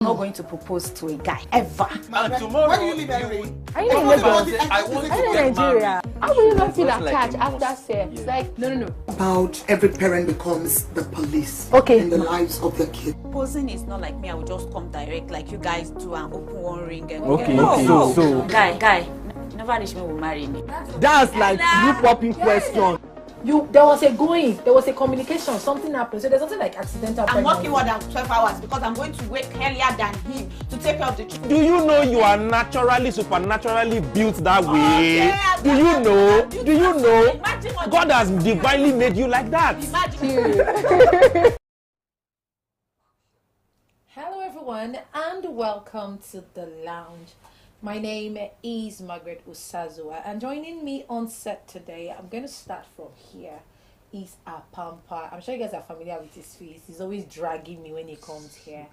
I'm not going to propose to a guy ever. And tomorrow, where do you live anyway? Are you in Lagos? I want to Are you in get Nigeria? married. How will you not feel Just like attached a after must. sex? Yeah. Like, no. About every parent becomes the police Okay. in the lives of their kids. Proposing is not like me. I will just come direct like you guys do and open one ring and Okay, no, okay. no. So- Guy, never reach me will marry me. That's like you popping question. There was a communication, something happened. So there's something like accidental I'm pregnancy. working more than 12 hours because I'm going to wake earlier than him to take care of the children. Do you know you are naturally, supernaturally built that way? yeah, Do you know? Do you know? Imagine what God has divinely made you like that. Imagine. Hello everyone and welcome to the lounge. My name is Margaret Usazua and joining me on set today, I'm going to start from here, is Apampa. I'm sure you guys are familiar with his face. He's always dragging me when he comes here.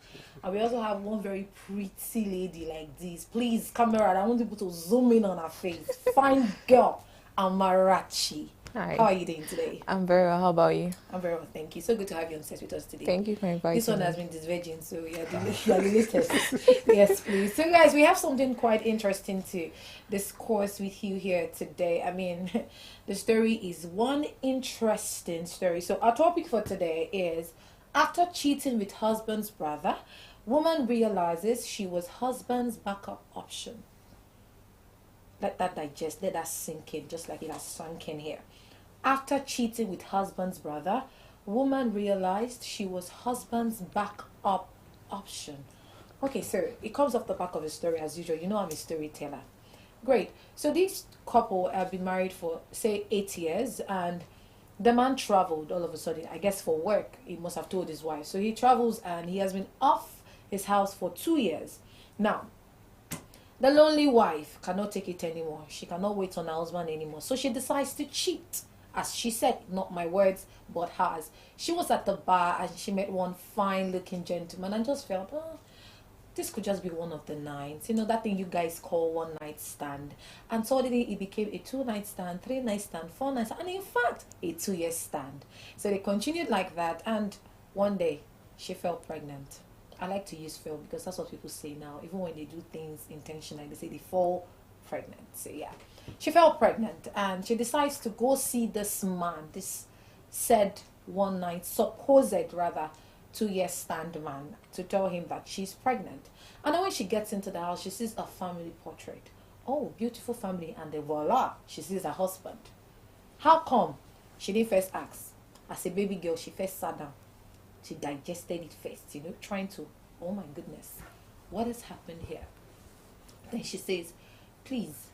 And we also have one very pretty lady like this. Please, camera, I want people to zoom in on her face. Fine girl, Amarachi. Hi. How are you doing today? I'm very well. How about you? I'm very well, thank you. So good to have you on set with us today. Thank you for inviting This one me. has been disvirgin, so you're the latest. Yes, please. So, guys, we have something quite interesting to discuss with you here today. I mean, the story is one interesting story. So, our topic for today is after cheating with husband's brother, woman realizes she was husband's backup option. Let that digest, let that sink in, just like it has sunk in here. After cheating with husband's brother, woman realized she was husband's backup option. Okay, so it comes off the back of a story as usual. You know I'm a storyteller. Great. So this couple have been married for, say, 8 years, and the man traveled all of a sudden, I guess for work. He must have told his wife. So he travels and he has been off his house for 2 years. Now, the lonely wife cannot take it anymore. She cannot wait on her husband anymore. So she decides to cheat. As she said, not my words, but hers. She was at the bar and she met one fine-looking gentleman and just felt, oh, this could just be one of the nights. You know, that thing you guys call one-night stand. And suddenly it became a 2-night stand, 3-night stand, 4-night stand, and in fact, a 2-year stand. So they continued like that, and one day, she fell pregnant. I like to use fell because that's what people say now. Even when they do things intentionally, they say they fall pregnant. So yeah. She fell pregnant and she decides to go see this man, this said supposed 2-year stand man, to tell him that she's pregnant. And then when she gets into the house, she sees a family portrait. Oh, beautiful family, and then voila, she sees her husband. How come? She didn't first ask. As a baby girl, she first sat down. She digested it first, trying to, oh my goodness, what has happened here? Then she says, please,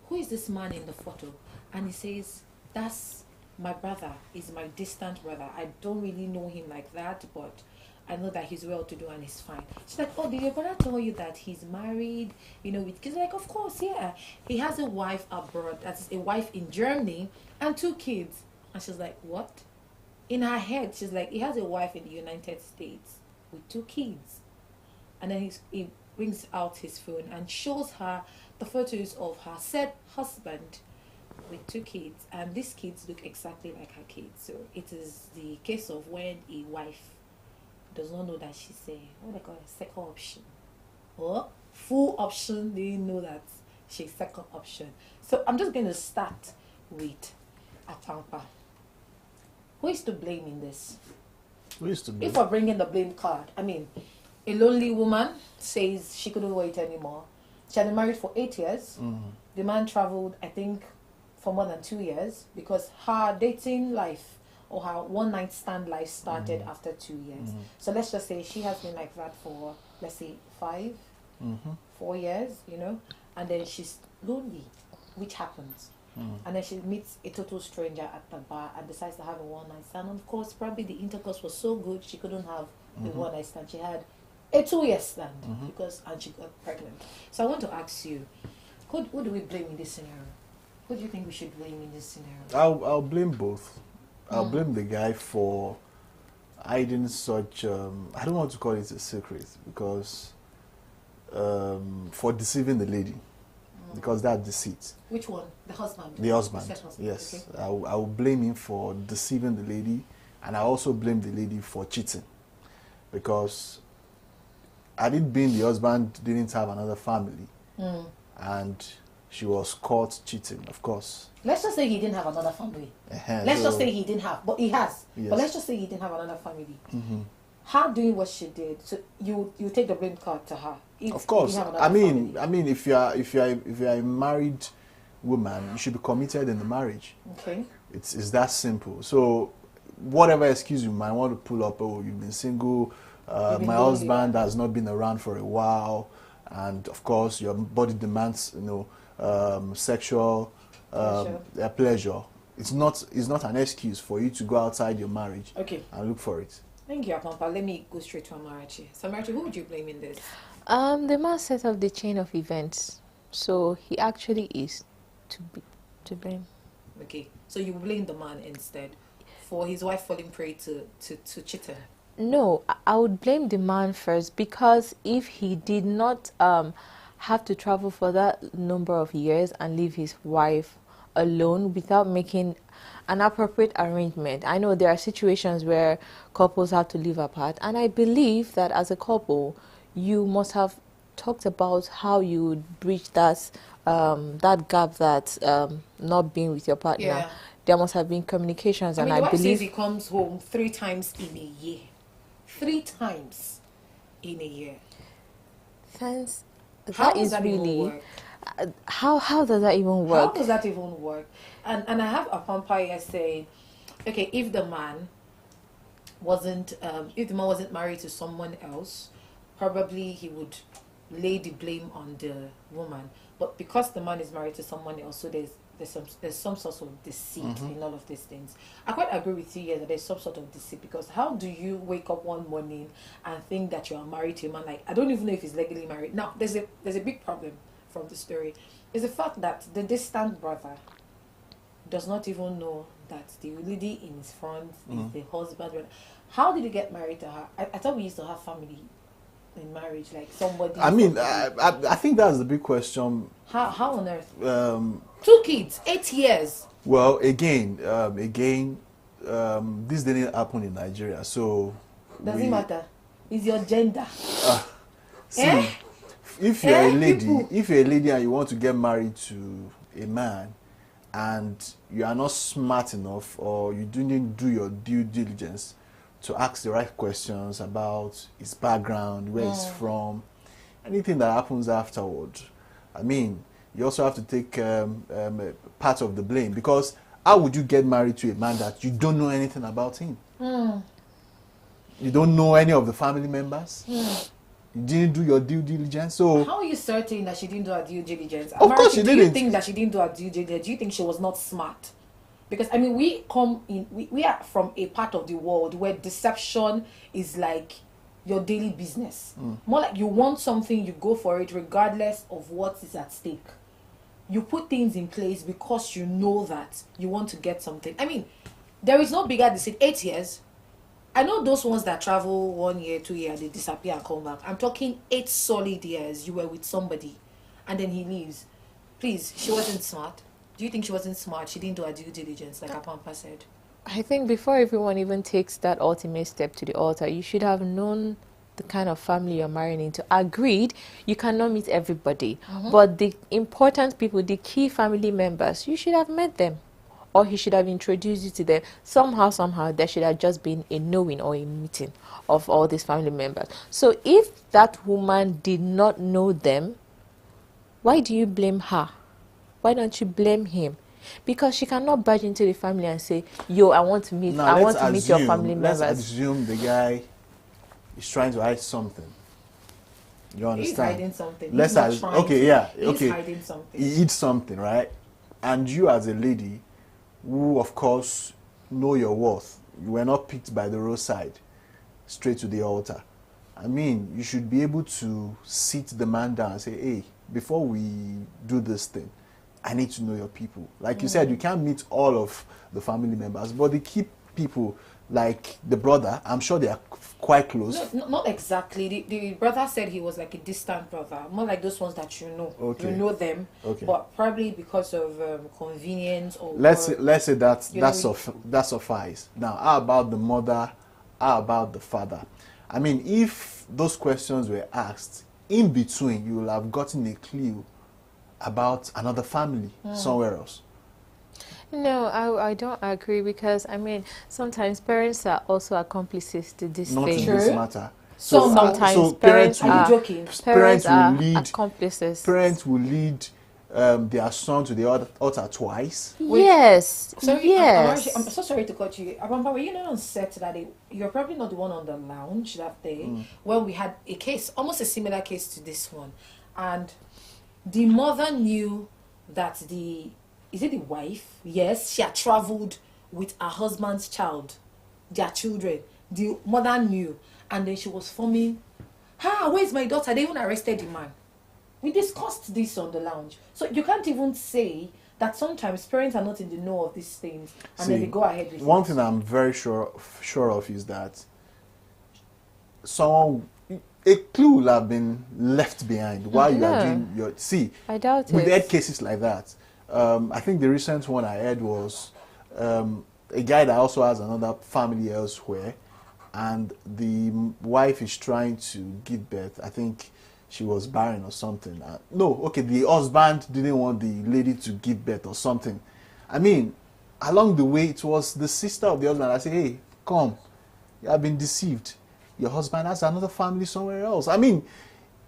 who is this man in the photo? And he says, that's my brother. He's my distant brother. I don't really know him like that, but I know that he's well-to-do and he's fine. She's like, oh, did your brother tell you that he's married, with kids? Like, of course, yeah. He has a wife abroad, that's a wife in Germany, and 2 kids. And she's like, what? In her head, she's like, he has a wife in the United States with 2 kids. And then he brings out his phone and shows her the photos of her said husband with 2 kids, and these kids look exactly like her kids. So it is the case of when a wife does not know that she's what they call a second option or full option. They know that she's second option. So I'm just going to start with Apampa. Who is to blame in this? Who is to blame? If we're bringing the blame card, I mean, a lonely woman says she couldn't wait anymore. She had been married for 8 years. Mm-hmm. The man traveled, I think, for more than 2 years because her dating life or her one-night stand life started after 2 years. Mm-hmm. So let's just say she has been like that for, let's say, 4 years, and then she's lonely, which happens. And then she meets a total stranger at the bar and decides to have a one-night stand. And of course, probably the intercourse was so good she couldn't have a one-night stand. She had a 2-year stand and she got pregnant. So I want to ask you, who do we blame in this scenario? Who do you think we should blame in this scenario? I'll blame both. I'll blame the guy for hiding such, I don't want to call it a secret, because for deceiving the lady, because that's deceit. Which one? The husband? The husband, The said husband. yes. Okay. I will blame him for deceiving the lady, and I also blame the lady for cheating, because had it been the husband didn't have another family, and she was caught cheating, of course. Let's just say he didn't have another family. Uh-huh, Let's just so- say he didn't have, but he has. Yes. But let's just say he didn't have another family. Her doing what she did, so you take the blame card to her. If Of he course. didn't have another I mean, family. if you are a married woman, you should be committed in the marriage. Okay. It's that simple. So, whatever excuse you might want to pull up, oh, you've been single, You've been my lonely, husband has not been around for a while, and of course your body demands, sexual pleasure. It's not an excuse for you to go outside your marriage Okay. and look for it. Thank you, Apampa. Let me go straight to Amarachi. So, Amarachi, who would you blame in this? The man set up the chain of events, so he actually is to blame. Okay. So you blame the man instead for his wife falling prey to cheating. No, I would blame the man first, because if he did not have to travel for that number of years and leave his wife alone without making an appropriate arrangement. I know there are situations where couples have to live apart, and I believe that as a couple, you must have talked about how you would bridge that gap, that not being with your partner. Yeah. There must have been communications, I mean, and the I wife believe says he comes home 3 times in a year. 3 times in a year. Thanks. How That does is that even really work? how does that even How work? does that even work? And I have a vampire saying, okay, if the man wasn't married to someone else, probably he would lay the blame on the woman. But because the man is married to someone else, so there's some sort of deceit in all of these things. I quite agree with you here that there's some sort of deceit, because how do you wake up one morning and think that you are married to a man? Like, I don't even know if he's legally married. Now, there's a big problem from the story. Is the fact that the distant brother does not even know that the lady in his front is the husband. How did he get married to her? I thought we used to have family in marriage, like somebody. I mean, I think that's the big question. How on earth? 2 Um, kids, 8 years. Well, again, this didn't happen in Nigeria, so Doesn't matter. It's your gender. See, Eh? if you're a lady, People. if you're a lady and you want to get married to a man, and you are not smart enough, or you didn't do your due diligence to ask the right questions about his background, where he's from, anything that happens afterward, I mean, you also have to take part of the blame, because how would you get married to a man that you don't know anything about him? You don't know any of the family members? You didn't do your due diligence, so How are you certain that she didn't do her due diligence? Of course she Do you didn't. think that she didn't do her due diligence? Do you think she was not smart? Because I mean, we are from a part of the world where deception is like your daily business. More like you want something, you go for it regardless of what is at stake. You put things in place because you know that you want to get something. I mean, there is no bigger deceit. 8 years. I know those ones that travel 1 year, 2 years, they disappear and come back. I'm talking 8 solid years. You were with somebody, and then he leaves. Please, she wasn't smart. Do you think she wasn't smart? She didn't do her due diligence, like Apampa said. I think before everyone even takes that ultimate step to the altar, you should have known the kind of family you're marrying into. Agreed, you cannot meet everybody, but the important people, the key family members, you should have met them, or he should have introduced you to them. Somehow, there should have just been a knowing or a meeting of all these family members. So if that woman did not know them, why do you blame her? Why don't you blame him? Because she cannot barge into the family and say, "Yo, I want to meet. now I want let's to meet your assume- family Let's members." assume the guy is trying to hide something. You He's understand? hiding something. Let's He's not as- trying okay, to. yeah, He's okay. hiding something. He eats something, right? And you, as a lady, who of course know your worth, you were not picked by the roadside, straight to the altar. I mean, you should be able to sit the man down and say, "Hey, before we do this thing, I need to know your people." Like you said, you can't meet all of the family members, but the key people, like the brother, I'm sure they are quite close. No, not exactly. The brother said he was like a distant brother, more like those ones that you know. Okay. You know them, Okay. but probably because of convenience or Let's say You know, that suffice. Now, how about the mother? How about the father? I mean, if those questions were asked, in between, you will have gotten a clue about another family somewhere else. No, I don't agree, because I mean sometimes parents are also accomplices to this Not thing. in this True. matter. So Sometimes parents parents Are you are joking? parents will are lead accomplices. parents will lead their son to the altar twice. Yes, Sorry, yes. I'm so sorry to cut you. Abamba, were you not on set that day? You're probably not the one on the lounge that day when we had a case, almost a similar case to this one. And the mother knew that is it the wife? Yes, she had traveled with her husband's child, their children. The mother knew. And then she was forming, where's my daughter? They even arrested the man. We discussed this on the lounge. So you can't even say that sometimes parents are not in the know of these things and then they go ahead with one it. thing I'm very sure of is that a clue will have been left behind while you are No. doing your... See, I doubt we've it. had cases like that. I think the recent one I heard was a guy that also has another family elsewhere, and the wife is trying to give birth. I think she was barren or something. The husband didn't want the lady to give birth or something. I mean, along the way, it was the sister of the husband that said, hey, come, you have been deceived. Your husband has another family somewhere else. I mean,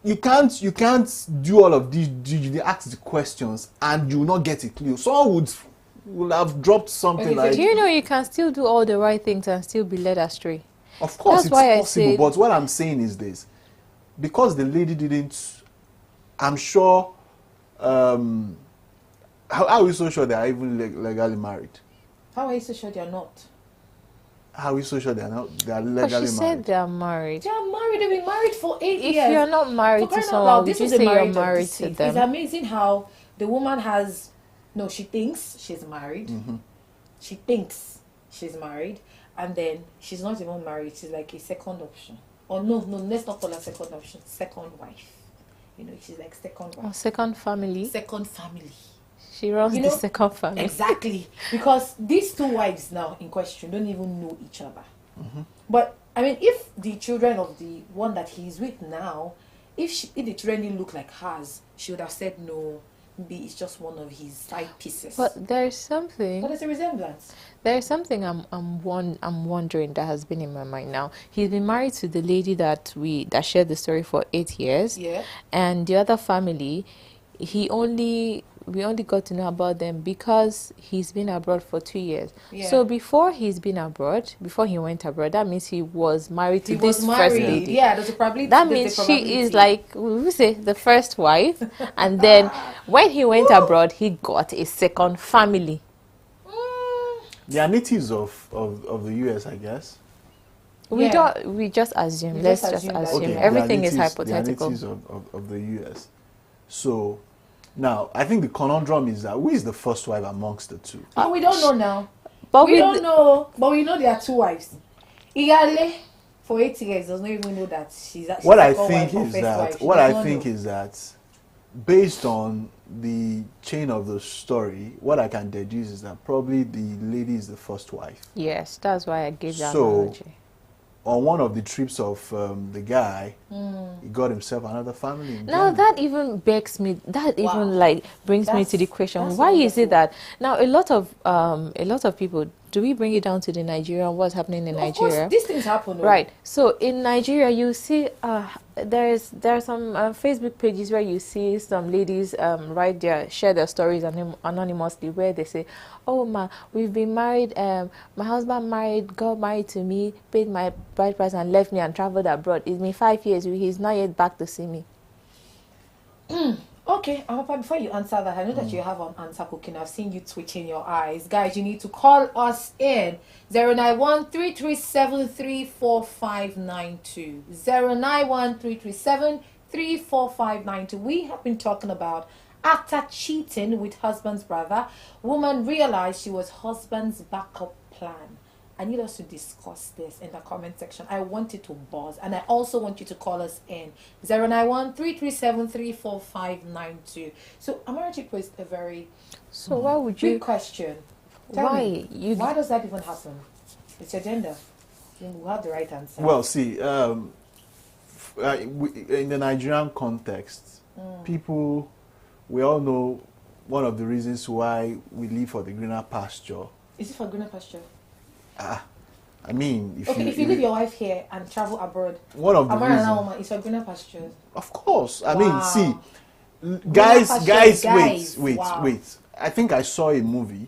you can't do all of these, you ask the questions and you will not get a clue. Someone would have dropped something Okay, so like... Do you know you can still do all the right things and still be led astray? Of course, That's it's why I possible, said- but what I'm saying is this. Because the lady didn't... I'm sure... how are we so sure they are even legally married? How are you so sure they're not? How are we so sure they are But legally she married? said they are married. They are married. They've been married for 8 If years. you're not For married to crying out someone, loud, would this you is a say you're marriage of married to deceit. them? It's amazing how the woman has... No, she thinks she's married. She thinks she's married. And then she's not even married. She's like a second option. Or no, let's not call her second option. Second wife. You know, she's like second Or wife. second family. Second family. She runs You the know, second family. Exactly. Because these two wives now in question don't even know each other. But, I mean, if the children of the one that he's with now, if the children didn't look like hers, she would have said no. Maybe it's just one of his side pieces. But there's something. But there's a resemblance. There's something I'm wondering that has been in my mind now. He's been married to the lady that shared the story for 8 years. Yeah. And the other family, we only got to know about them because he's been abroad for 2 years. Yeah. So before he went abroad, that means he was married to He this was first married. lady. Yeah, there's a probability. That there's means a she is probability. like, we say, the first wife. And then when he went abroad, he got a second family. They are natives of the US, I guess. We Yeah. just assume. We Let's just just assume that. assume. Okay, Everything is they are hypothetical. natives of the US. So, now, I think the conundrum is that who is the first wife amongst the two? But we don't know now. But we with don't know. But we know there are two wives. Iyale, for 8 years, does not even know that she's What I second think wife or is first that wife. She what does I not think know. is that based on the chain of the story, what I can deduce is that probably the lady is the first wife. Yes, that's why I gave that So, analogy. On one of the trips of the guy, he got himself another family. In Now Germany. that even begs me, that Wow. even like brings me That's- to the question: that's why is it wonderful. that now a lot of people, do we bring it down to the Nigeria? What's happening in Of Nigeria? course, these things happen. though. Right. So in Nigeria, you see, there are some Facebook pages where you see some ladies share their stories anonymously, where they say, "Oh we've been married. My husband got married to me, paid my bride price, and left me and traveled abroad. It's been 5 years. He's not yet back to see me." Okay, Amapa, before you answer that, I know that you have an answer cooking. I've seen you twitching your eyes. Guys, you need to call us in 091-337-34592. 091-337-34592. We have been talking about after cheating with husband's brother, woman realized she was husband's backup plan. I need us to discuss this in the comment section. I want it to buzz, and I also want you to call us in 091-337-34592. So Amarachi posed a very So why would big you? question. Tell Why me, you? why does that even happen? It's your gender. We'll have the right answer. Well, see, in the Nigerian context, people, we all know one of the reasons why we live for the greener pasture. Is it for greener pasture? I mean, if Okay, if you leave your wife here and travel abroad, one of the reasons, woman, it's for greener pastures. of course. I Wow. mean, see, pastures, guys, guys. wait. Wow. I think I saw a movie.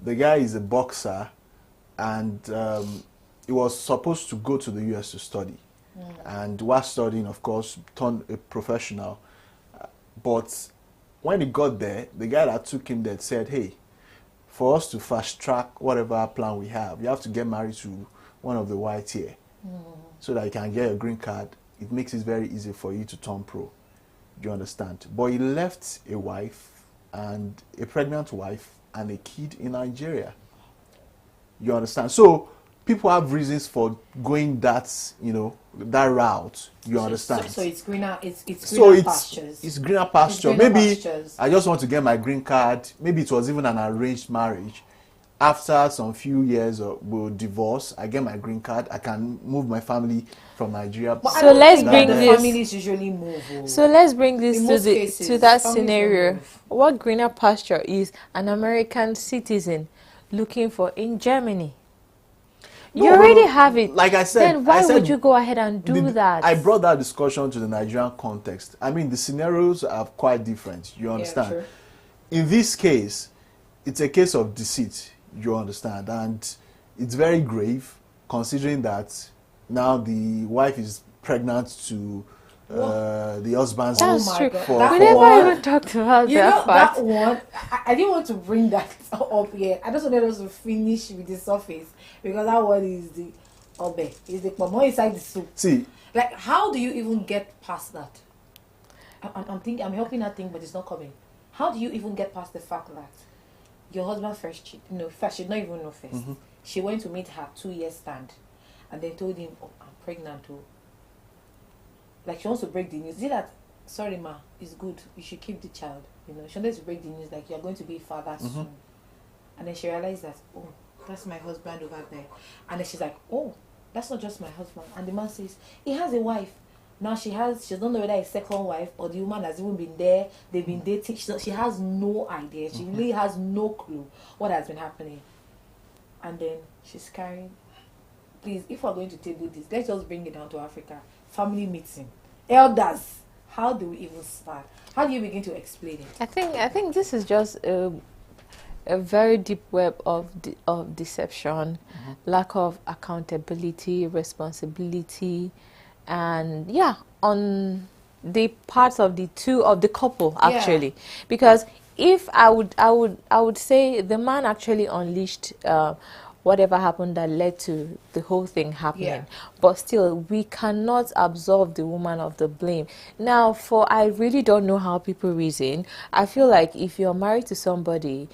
The guy is a boxer, and he was supposed to go to the US to study. And while studying, of course, turned a professional. But when he got there, the guy that took him there said, hey, for us to fast track whatever plan we have, you have to get married to one of the white here so that you can get a green card. It makes it very easy for you to turn pro. Do you understand? But he left a wife, and a pregnant wife, and a kid in Nigeria. You understand? So people have reasons for going that, that route. You understand? So it's greener. It's So greener pastures. it's greener pasture. It's greener Maybe pastures. I just want to get my green card. Maybe it was even an arranged marriage. After some few years we'll divorce, I get my green card. I can move my family from Nigeria. But I So don't let's think bring that this- families usually move. So let's bring this In to most the cases, to that families scenario. don't move. What greener pasture is an American citizen looking for in Germany? You already have it. Like I said, then why I said would you go ahead and do that? I brought that discussion to the Nigerian context. I mean, the scenarios are quite different. You understand? true. In this case, it's a case of deceit. You understand? And it's very grave, considering that now the wife is pregnant to the husband's That's my true. God. for- That We for- never one- even talked about You that know part. that one. I didn't want to bring that up yet. I just wanted us to finish with the surface because that one is the obe. Is the pomo inside the soup. See, Like, how do you even get past that? I'm thinking. I'm helping her think, but it's not coming. How do you even get past the fact that your husband first cheated? First she did not even know first. She went to meet her 2 year stand, and then told him, "Oh, I'm pregnant too." Like she wants to break the news. See that? Sorry, ma, it's good. You should keep the child. She wanted to break the news like you're going to be a father soon. And then she realized that, oh, that's my husband over there. And then she's like, oh, that's not just my husband. And the man says, he has a wife. Now she don't know whether it's second wife or the woman has even been there. They've been dating. She has no idea. She really has no clue what has been happening. And then she's carrying. Please, if we're going to table this, let's just bring it down to Africa. Family meeting. Elders. How do we even start? How do you begin to explain it? I think this is just a very deep web of deception, lack of accountability, responsibility, and on the parts of the couple actually. Because if I would say the man actually unleashed whatever happened that led to the whole thing happening. Yeah. But still, we cannot absolve the woman of the blame. Now, I really don't know how people reason. I feel like if you're married to somebody,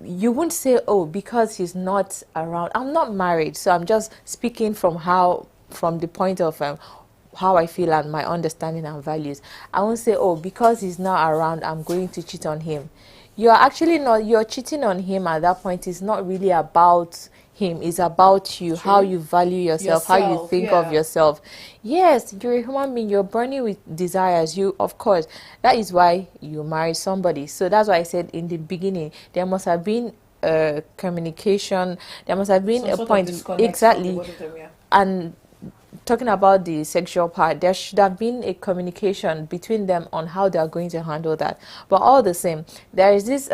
you wouldn't say, oh, because he's not around. I'm not married, so I'm just speaking from the point of how I feel and my understanding and values. I won't say, oh, because he's not around, I'm going to cheat on him. You're actually not, you're cheating on him at that point. It's not really about him. It's about you, how you value yourself, how you think of yourself. Yes, you're a human being. You're burning with desires. Of course, that is why you marry somebody. So that's why I said in the beginning, there must have been communication. There must have been a point. Exactly. And talking about the sexual part, there should have been a communication between them on how they are going to handle that. But all the same, there is this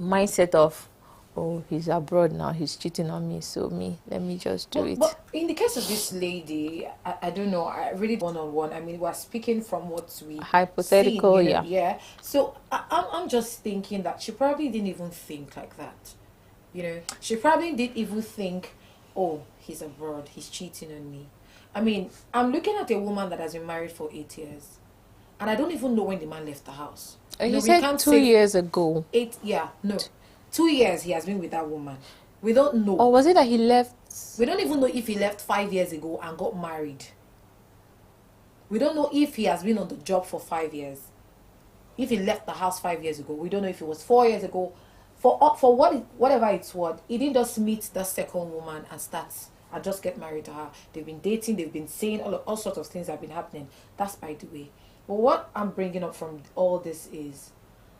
mindset of, oh, he's abroad now, he's cheating on me, so let me just do it. But in the case of this lady, I don't know, I really one-on-one. I mean, we're speaking from what we Hypothetical, seen, yeah. Yeah. So I'm just thinking that she probably didn't even think like that. She probably didn't even think, oh, he's abroad, he's cheating on me. I mean, I'm looking at a woman that has been married for 8 years, and I don't even know when the man left the house. You said 2 years ago. 2 years he has been with that woman. We don't know. Or was it that he left? We don't even know if he left 5 years ago and got married. We don't know if he has been on the job for 5 years. If he left the house 5 years ago, we don't know if it was 4 years ago, for whatever it's worth, he didn't just meet the second woman and just get married to her. They've been dating, they've been saying all sorts of things have been happening. That's by the way. But what I'm bringing up from all this is,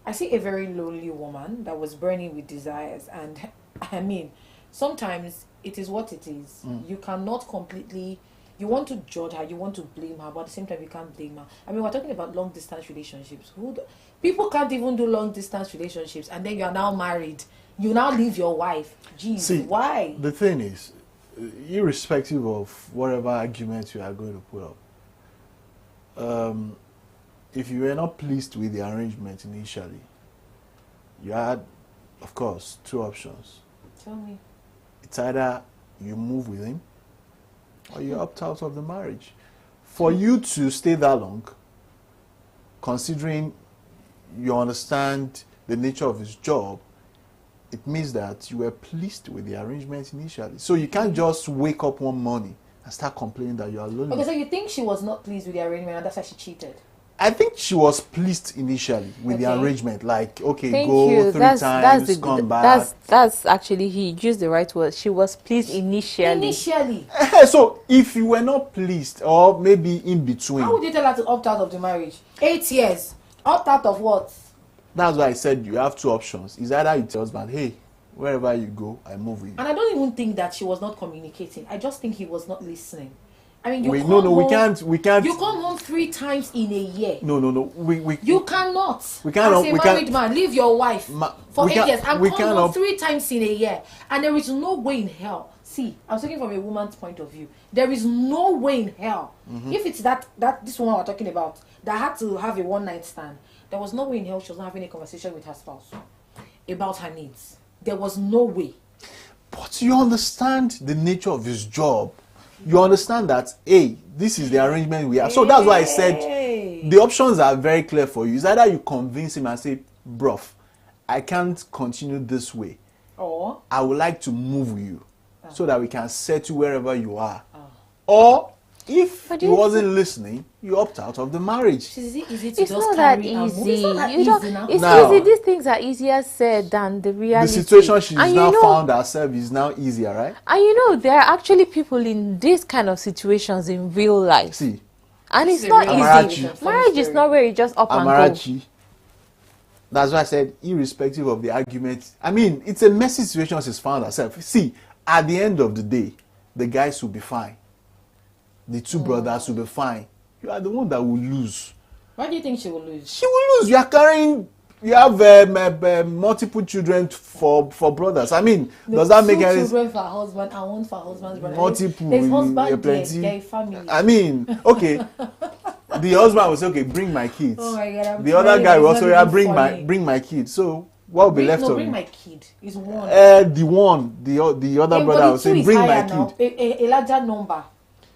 I see a very lonely woman that was burning with desires, and I mean, sometimes it is what it is. You cannot completely. You want to judge her, you want to blame her, but at the same time you can't blame her. I mean, we're talking about long distance relationships. People can't even do long distance relationships, and then you are now married. You now leave your wife. Jeez, See, why? The thing is, irrespective of whatever argument you are going to put up, if you were not pleased with the arrangement initially, you had, of course, two options. Tell me. It's either you move with him or you opt out of the marriage. For you to stay that long, considering you understand the nature of his job, it means that you were pleased with the arrangement initially. So you can't just wake up one morning and start complaining that you are lonely. Okay, so you think she was not pleased with the arrangement and that's why she cheated? I think she was pleased initially with the Okay. arrangement. Like, okay, Thank go you. 3 That's times, come back. That's actually, he used the right word. She was pleased initially. Initially. So if you were not pleased, or maybe in between, How would you tell her to opt out of the marriage? 8 years. Opt out of what? that's why I said you have two options. It's either you tell husband, hey, wherever you go, I move with you. And I don't even think that she was not communicating. I just think he was not listening. I mean, We can't. You come home 3 times in a year. No. You cannot. We can't- As a we married can't- man, leave your wife for we 8 can't- years and we come home cannot- 3 times in a year. And there is no way in hell. See, I'm speaking from a woman's point of view. There is no way in hell. If it's that this woman we're talking about that had to have a one-night stand, there was no way in hell she was not having a conversation with her spouse about her needs. There was no way. But you understand the nature of his job. You understand that, hey, this is the arrangement we have. So that's why I said the options are very clear for you. It's either you convince him and say, bruv, I can't continue this way. Or I would like to move with you so that we can settle wherever you are. Or if But he you- wasn't listening, you opt out of the marriage. is it easy to It's just not that carry and move? easy. It's not that You don't, easy now. it's Now- easy. These things are easier said than the The reality. situation she's And now you know, found herself is now easier, right? And you know, there are actually people in these kind of situations in real life. See, And This it's is a not real Amarachi. easy. situation. Marriage is Funny not where you just up and go. Amarachi. That's why I said, irrespective of the argument, I mean, it's a messy situation she's found herself. See, at the end of the day, the guys will be fine. The two brothers will be fine. You are the one that will lose. Why do you think she will lose? She will lose. You are carrying. You have multiple children for brothers. I mean, does that make any sense? 2 children for her husband and 1 for her husband's brother. Multiple. There's yeah, husband there, plenty. they're a family. I mean, okay. The husband will say, okay, bring my kids. Oh my God, I'm the other telling guy you, will it's also, not yeah, even bring my kids. So what will be left of bring it? my kid. It's 1. The other Yeah, brother but will the 2 say, is bring my higher now, kid. a larger number.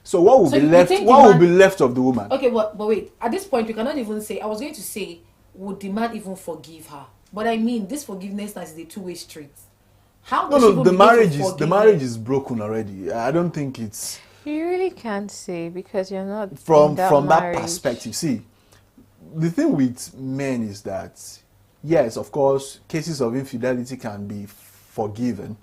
So what will So be you left? think the What will man- be left of the woman? Okay, but wait. At this point, we cannot even say. I was going to say, would the man even forgive her? But I mean, this forgiveness is a 2-way street. How? No, does she no. even The begin to marriage is forgive the him? is broken already. I don't think it's You really can't say because you're not from in that that marriage. perspective. See, the thing with men is that yes, of course, cases of infidelity can be forgiven.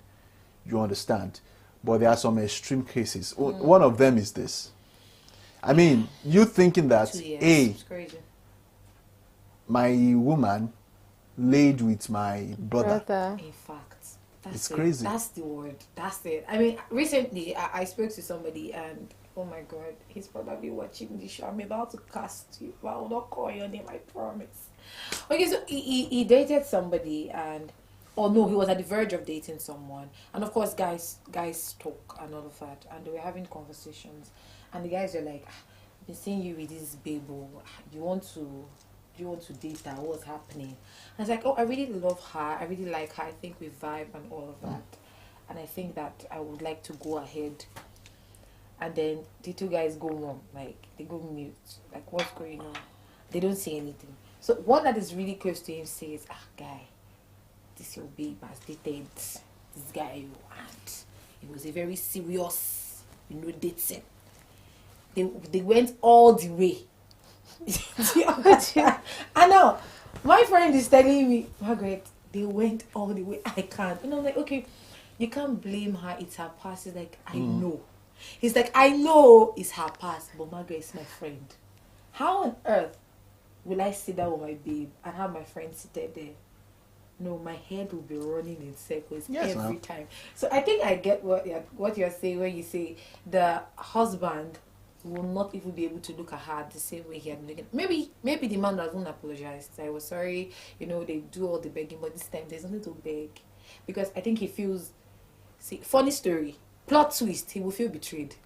You understand, but there are some extreme cases. One of them is this. I mean, you thinking that 2 years. hey, It's crazy. my woman laid with my brother. Brother. In fact, It's it. crazy. That's the word. That's it. I mean, recently I spoke to somebody and oh my God, he's probably watching the show. I'm about to cast you, but I will not call your name. I promise. Okay, so he dated somebody and or no, he was at the verge of dating someone, and of course, guys talk and all of that, and they were having conversations, and the guys were like, "I've been seeing you with this babe. Do you want to date her? What's happening?" I was like, "Oh, I really love her. I really like her. I think we vibe and all of that, and I think that I would like to go ahead." And then the 2 guys go on, like they go mute, like what's going on? They don't say anything. So one that is really close to him says, guy, this your babe has dated this guy you want. It was a very serious, dating. They went all the way. I know. My friend is telling me, Margaret, They went all the way. I can't. And I'm like, okay, you can't blame her. It's her past. He's like, I know. He's like, I know it's her past, but Margaret is my friend. How on earth will I sit down with my babe and have my friend seated there? No, my head will be running in circles every time. So I think I get what you're saying when you say the husband will not even be able to look at her the same way he had been looking. Maybe the man doesn't apologize. I was sorry, they do all the begging, but this time there's nothing to beg. Because I think he feels, funny story, plot twist, he will feel betrayed.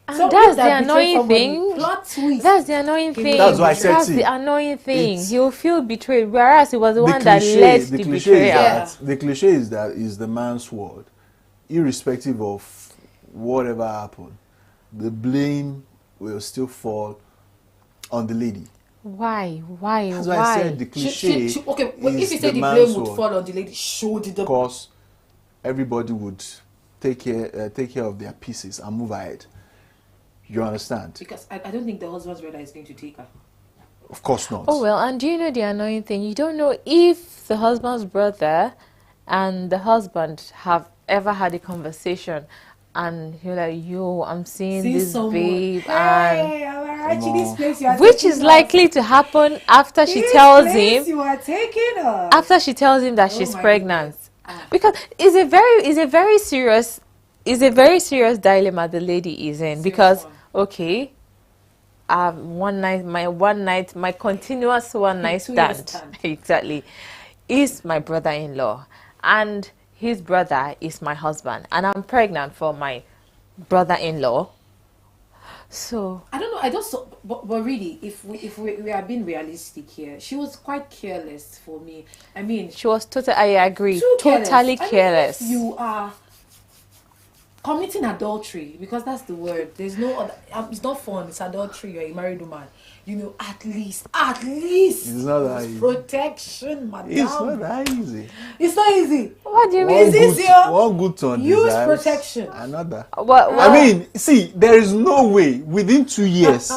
And that's the annoying thing. Plot twist. That's the annoying thing. That's why I said that's the annoying thing. He'll feel betrayed, whereas he was the one that led the betrayal. The cliche is that is the man's word, irrespective of whatever happened. The blame will still fall on the lady. Why? That's why I said the cliche. Okay, well, if you say the blame would fall on the lady, of course, everybody would take care of their pieces and move ahead. You understand? Because I don't think the husband's brother is going to take her. Of course not. Oh, well, and do you know the annoying thing? You don't know if the husband's brother and the husband have ever had a conversation and you're like, yo, I'm seeing this someone. Babe, hey, this place you are which is likely to happen after she tells him. You are taking her. After she tells him that she's pregnant, because it's a very serious dilemma the lady is in. Because okay, my continuous one night stand exactly is my brother-in-law, and his brother is my husband, and I'm pregnant for my brother-in-law. So I don't know. But really, if we are being realistic here, she was quite careless for me. I mean, she was totally. I agree. careless. Totally careless. I mean, if you are committing adultery, because that's the word. There's no other. It's not fun. It's adultery. You're a married woman. At least. It's not that easy. Protection, madam. It's not that easy. It's not easy. What do you mean? It's easier. One good turn Use protection. Another. What? I mean, see, there is no way within 2 years,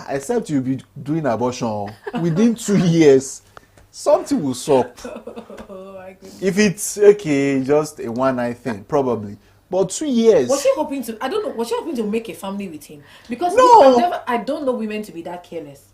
except you'll be doing abortion, within 2 years, something will suck. Oh my goodness. If it's okay, just a one-night thing, probably. But 2 years. Was she hoping to? I don't know. Was she hoping to make a family with him? Because No. I don't know women to be that careless.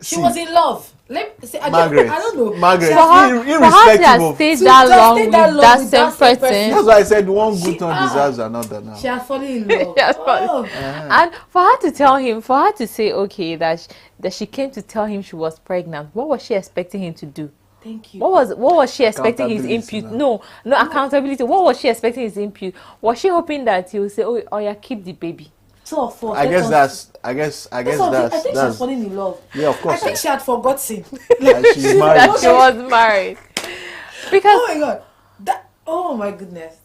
She See, was in love. Margaret. I don't know. Margaret. She For has- her to irrespective have of. stayed To that just long stay with that long that with same that same person. That's why I said one She- good turn deserves another now. She has fallen in love. She has fallen. Oh. And for her to tell him, for her to say, okay, that she came to tell him she was pregnant, what was she expecting him to do? Thank you. What was she expecting his Accountability input? now. No accountability. What was she expecting his input? Was she hoping that he would say, oh yeah, keep the baby? 2 or 4. I guess that's. I think she has fallen in love. Yeah, of course. I think she had forgotten. Like she's married. That she was married. Because Oh my god. Oh my goodness.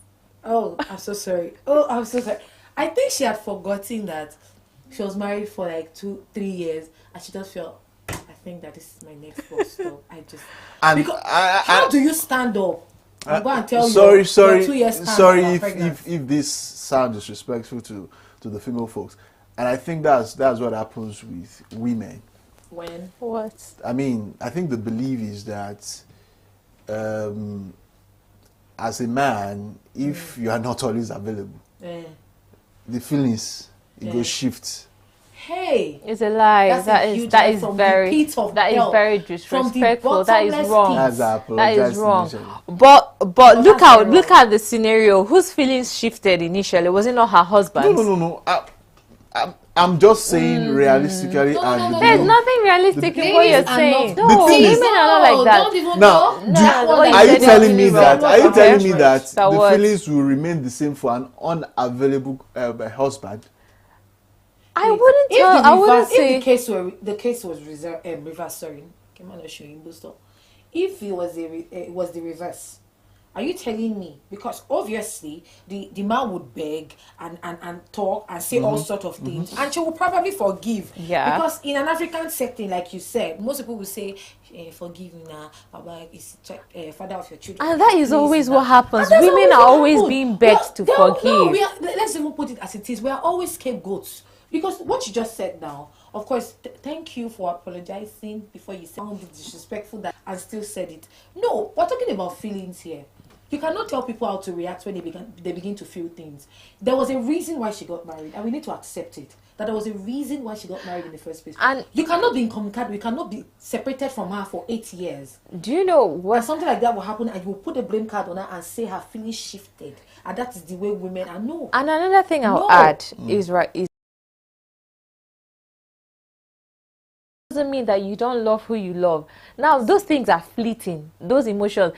Oh, I'm so sorry. I think she had forgotten that she was married for like 2-3 years, and she just felt, I think that this is my next bus stop. And Because how do you stand up and go and tell sorry, your 2 years stand sorry that you are pregnant? if this sounds disrespectful to the female folks, and I think that's what happens with women. When? what? I mean, I think the belief is that as a man, if you are not always available, the feelings go shift. Hey, It's a lie. That's a That huge is lie from the very pit of that is hell. very From the disrespectful. That is bottomless wrong. pit. That's I That apologize is wrong. initially. But But look that's out, very look wrong. at the scenario. Whose feelings shifted initially? Was it not her husband's? No. I'm just saying realistically, No, and no, There's no. nothing realistic in what Ladies you're are saying. not- No, The thing is- women are not like that. Don't even Now, know. do- That one Are that Are you said telling is me really that? wrong. Are you Okay. telling me that That the what? feelings will remain the same for an unavailable husband? I wouldn't tell. I wouldn't say. If the case was reversed, sorry, came on showing booster. If it was the reverse, are you telling me? Because obviously the man would beg and talk and say all sort of things, and she will probably forgive. Yeah. Because in an African setting, like you said, most people will say, "Forgive me now, Baba is father of your children." And that is Please, always now. what happens. And that's Women are what always happens. being begged to forgive. Let's even put it as it is. We are always scapegoats. Because what you just said now, of course, thank you for apologizing before you sounded disrespectful. That and still said it. No, we're talking about feelings here. You cannot tell people how to react when they begin to feel things. There was a reason why she got married, and we need to accept it. That there was a reason why she got married in the first place. And you cannot be incommunicado. You cannot be separated from her for 8 years. do you know what? And something like that will happen, and you will put a blame card on her and say her feelings shifted, and that is the way women are. No. And another thing I'll No. add is doesn't mean that you don't love who you love. Now, those things are fleeting. Those emotions.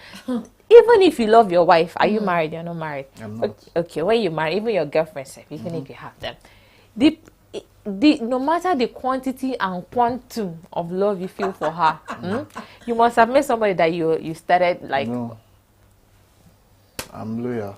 Even if you love your wife, are you married? You're not married. I'm not. Okay, when you marry, even your girlfriend, even if you have them, the no matter the quantity and quantum of love you feel for her, you must have met somebody that you started like. No. I'm loyal.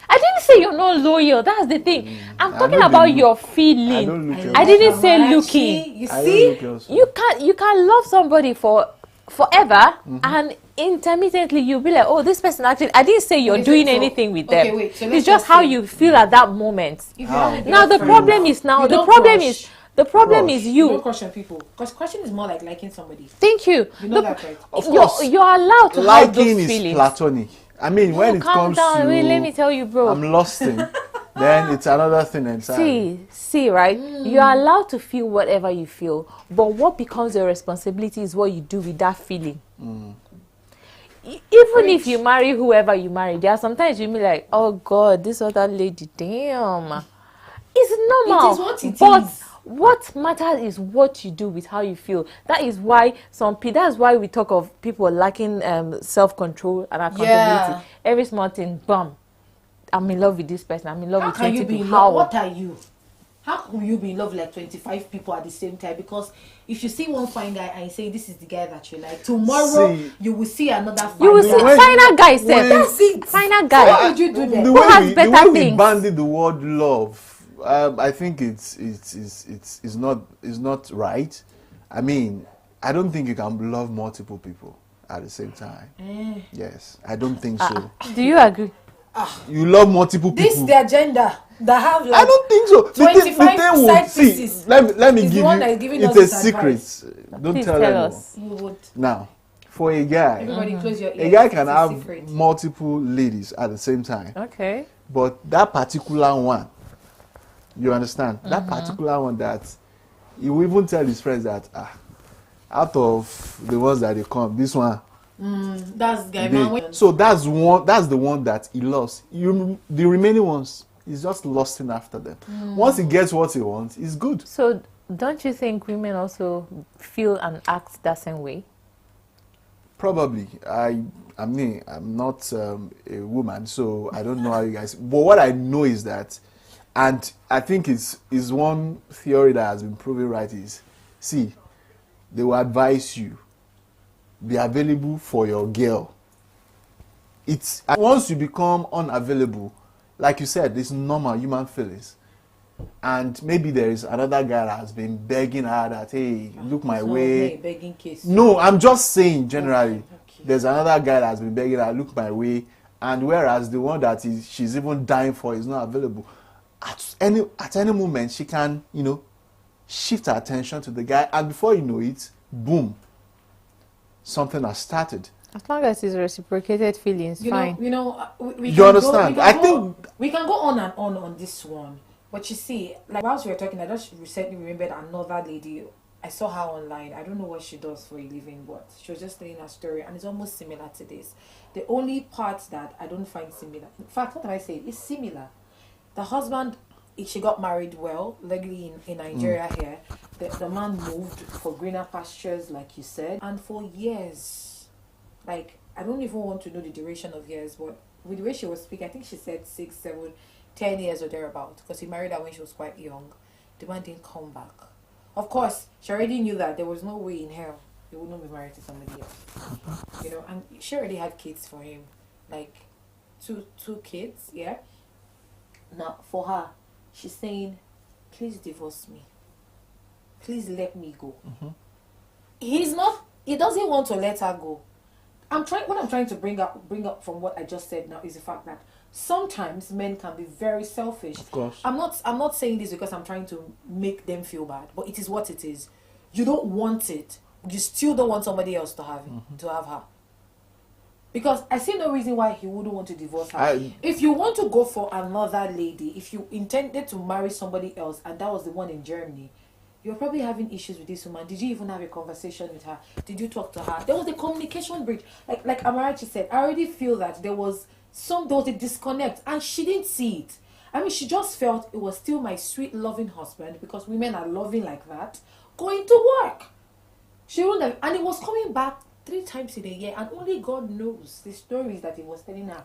I didn't say you're not loyal. That's the thing. I'm I talking know about the- your I feeling. don't look else. I didn't say Amarachi, looking. You I see? don't look else. You can love somebody for forever and intermittently you'll be like, oh, this person actually, I didn't say you're Okay, doing so- anything with okay, them. wait, so let's It's just just how say- you feel at that moment. If you How? have a Now the girlfriend, problem is now you the don't problem crush. is the problem Crush. is You don't you. question people, because question is more like liking somebody. Thank you. You know that, right? Of course. You're allowed to have those Liking is feelings. platonic. I mean, when it Calm comes down. to Wait, let me tell you, bro. I'm lost in, then it's another thing entirely. See, right? You're allowed to feel whatever you feel, but what becomes your responsibility is what you do with that feeling. Even if you marry whoever you marry, there are sometimes you be like, oh God, this other lady, damn. It's normal. It is what it but is. what matters is what you do with how you feel. That is why that's why we talk of people lacking self-control and accountability. Yeah. Every small thing, bam. I'm in love with this person. I'm in love How with can 20 you be people. in love? How? What are you? How can you be in love with like 25 people at the same time? Because if you see one fine guy and you say this is the guy that you like, tomorrow See- you will see another fine You will guy. see When- final guy when- self. That's it. Final So guy. what would you do then? The Who way, has we, better the way we things? bandied the word love, I think it's not right. I mean, I don't think you can love multiple people at the same time. Yes, I don't think so. Do you agree? You love multiple This people. the agenda that have like I don't think so. The thing 25 will side see. pieces Let me is the give one you. that is giving It's us a this secret. advice. Don't Please tell tell anyone. us. you would Now, for a guy, everybody close your ears. a guy can It's a have secret. multiple ladies at the same time. Okay. But that particular one, you understand? That particular one that he will even tell his friends that out of the ones that they come, this one. That's guy man. They, so that's one. That's the one that he lost. The remaining ones, he's just lusting after them. Once he gets what he wants, it's good. So don't you think women also feel and act that same way? Probably. I mean, I'm not a woman, so I don't know how you guys. But what I know is that, and I think is one theory that has been proven right is, see, they will advise you, be available for your girl. It's once you become unavailable, like you said, it's normal human feelings. And maybe there is another guy that has been begging her that, hey, look my So, way. hey, begging case. No, I'm just saying generally. Okay. There's another guy that's been begging her, look my way, and whereas the one that she's even dying for is not available. At any moment, she can, shift her attention to the guy, and before you know it, boom, something has started. As long as it's reciprocated feelings, We fine. can You understand? Go, I think- we can go on and on this one. But you see, like whilst we were talking, I just recently remembered another lady. I saw her online. I don't know what she does for a living, but she was just telling her story, and it's almost similar to this. The only part that I don't find similar, in fact, what do I say? It's similar. The husband, she got married legally in Nigeria here. The man moved for greener pastures, like you said, and for years, like I don't even want to know the duration of years, but with the way she was speaking, I think she said 6, 7, 10 years or thereabout, because he married her when she was quite young. The man didn't come back. Of course, she already knew that there was no way in hell he would not be married to somebody else. And she already had kids for him, like two kids, yeah. Now for her, she's saying, please divorce me. Please let me go. He doesn't want to let her go. What I'm trying to bring up from what I just said now is the fact that sometimes men can be very selfish. Of course. I'm not saying this because I'm trying to make them feel bad, but it is what it is. You don't want it, you still don't want somebody else to have to have her. Because I see no reason why he wouldn't want to divorce her. If you want to go for another lady, if you intended to marry somebody else and that was the one in Germany, you're probably having issues with this woman. Did you even have a conversation with her? Did you talk to her? There was a communication breach. Like Amarachi said, I already feel that there was a disconnect and she didn't see it. I mean, she just felt it was still my sweet, loving husband, because women are loving like that, going to work. She wouldn't have, and it was coming back 3 times in a year, and only God knows the stories that he was telling her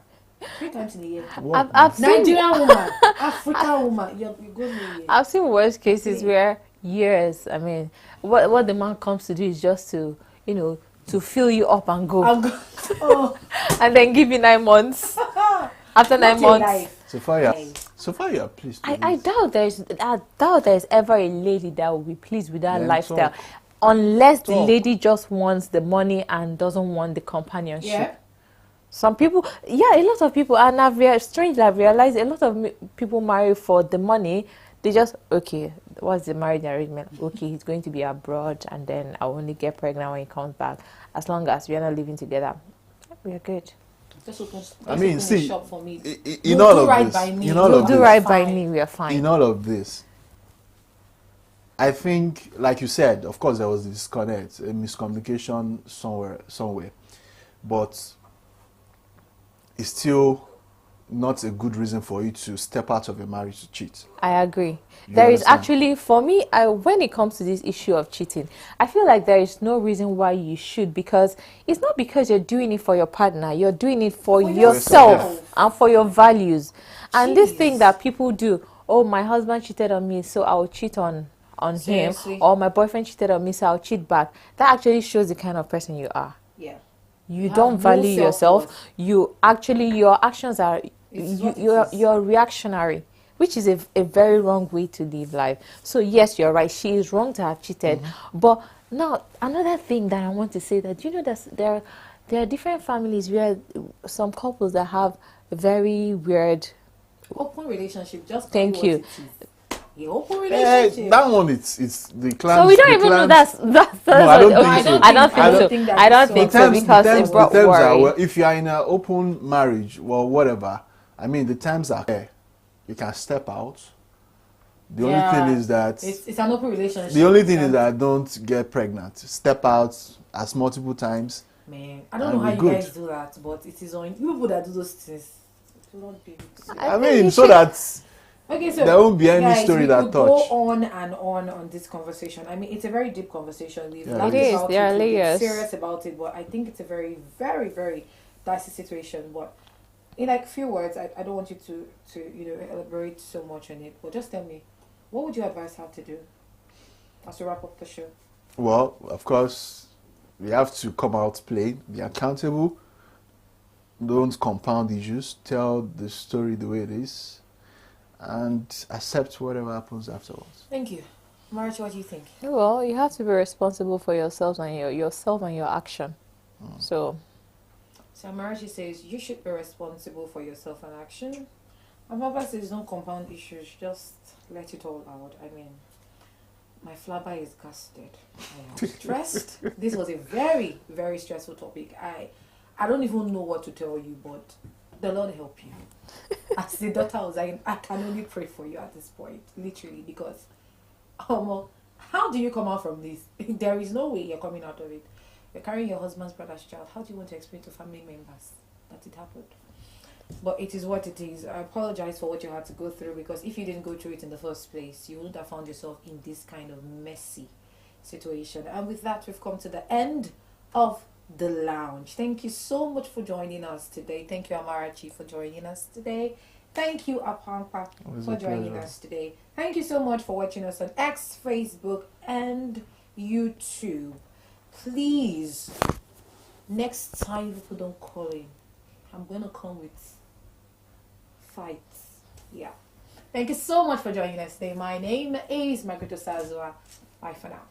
3 times in a year. I've seen Nigerian woman, African woman, you go no. I've seen worse cases where years. I mean, what the man comes to do is just to, to fill you up and go, and then give you 9 months. After 9 months, so far you are pleased. I doubt there's ever a lady that will be pleased with that lifestyle, unless the lady just wants the money and doesn't want the companionship. Yeah. Some people, a lot of people, and I've realized a lot of people marry for the money. They just, okay, what's the marriage arrangement? Okay, he's going to be abroad, and then I'll only get pregnant when he comes back. As long as we are not living together, we are good. I mean, see, shop for me. In all of this, You'll do right by me, we are fine. In all of this, I think, like you said, of course there was a disconnect, a miscommunication somewhere, but it's still not a good reason for you to step out of a marriage to cheat. I agree. There is actually, for me, when it comes to this issue of cheating, I feel like there is no reason why you should, because it's not because you're doing it for your partner, you're doing it for yourself and for your values. And this thing that people do, oh, my husband cheated on me, so I'll cheat on him, or my boyfriend cheated on me, so I'll cheat back. That actually shows the kind of person you are. Yeah. You don't value yourself. Your actions are, you're reactionary, which is a very wrong way to live life. So yes, you're right. She is wrong to have cheated. But now, another thing that I want to say, that that there are different families where some couples that have very weird open relationship. Just thank you. Open relationship. That one, it's the clans. So we don't even know that's no, I don't think so. I don't think so, because it brought worry. If you are in an open marriage, well, whatever. I mean, the terms are there. You can step out. The only thing is that it's an open relationship. The only thing is that don't get pregnant. Step out as multiple times. Man, I don't know how you guys do that, but it is on you people that do those things. I mean, so that. Okay, so there won't be any story that touch. Go on and on this conversation. I mean, it's a very deep conversation. We've laughed about there are it, layers. We're serious about it, but I think it's a very, very, very dicey situation. But in like few words, I don't want you to elaborate so much on it. But just tell me, what would you advise her to do as we wrap up the show? Well, of course, we have to come out plain, be accountable. Don't compound issues. Tell the story the way it is. And accept whatever happens afterwards. Thank you. Amarachi, what do you think? Well, you have to be responsible for yourself and your action. So Amarachi says you should be responsible for yourself and action. And Papa says don't compound issues, just let it all out. I mean, my flabber is casted. I am stressed. This was a very, very stressful topic. I don't even know what to tell you, but the Lord help you. As the daughter was saying, I can only pray for you at this point, literally, because how do you come out from this? There is no way you're coming out of it. You're carrying your husband's brother's child. How do you want to explain to family members that it happened? But it is what it is. I apologize for what you had to go through, because if you didn't go through it in the first place, you wouldn't have found yourself in this kind of messy situation. And with that, we've come to the end of the lounge. Thank you so much for joining us today. Thank you, Amarachi, for joining us today. Thank you, Apankpa, for joining us today. Thank you so much for watching us on X, Facebook, and YouTube. Please, next time people don't call in, I'm gonna come with fights. Yeah. Thank you so much for joining us today. My name is Margaret Osazua. Bye for now.